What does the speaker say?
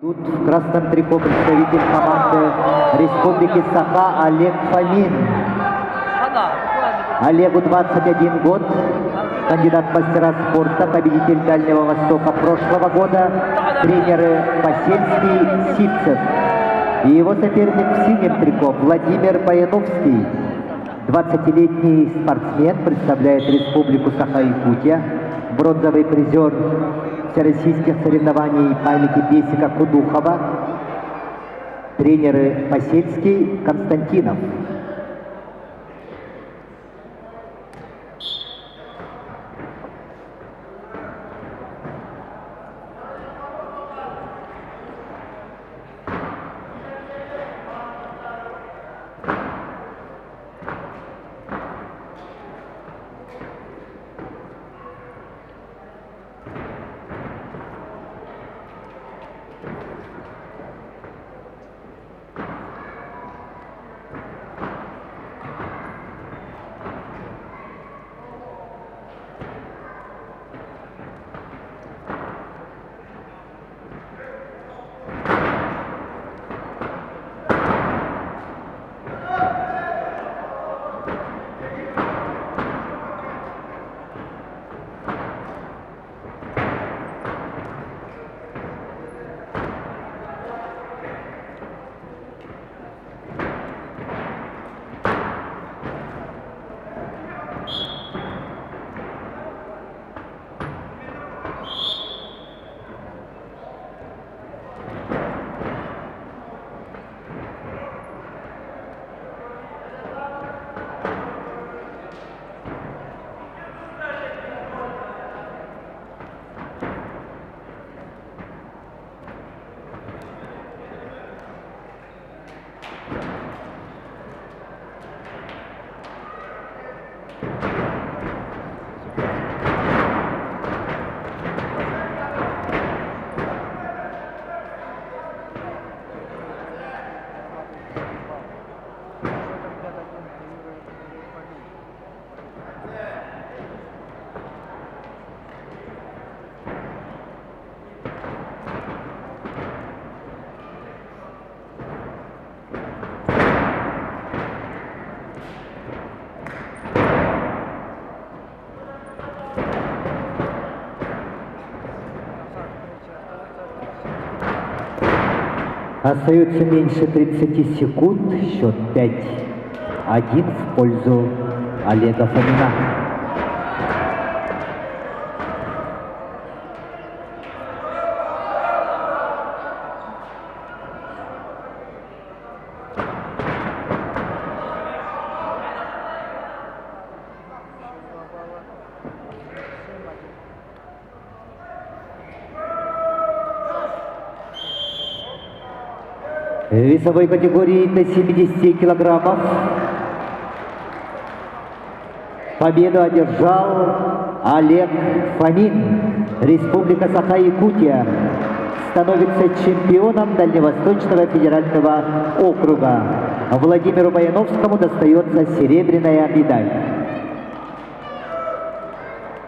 Тут в красном трико представитель команды Республики Саха Олег Фомин. Олегу 21 год, кандидат в мастера спорта, победитель Дальнего Востока прошлого года, тренеры Посельский, Сивцев. И его соперник в синем трико Владимир Баяновский. 20-летний спортсмен, представляет Республику Саха-Якутия, бронзовый призер всероссийских соревнований памяти Бесика Кудухова, тренеры Посельский, Константинов. Остается меньше 30 секунд, счет 5-1 в пользу Олега Фомина. В весовой категории до 70 килограммов победу одержал Олег Фомин. Республика Саха-Якутия становится чемпионом Дальневосточного федерального округа. Владимиру Баяновскому достается серебряная медаль.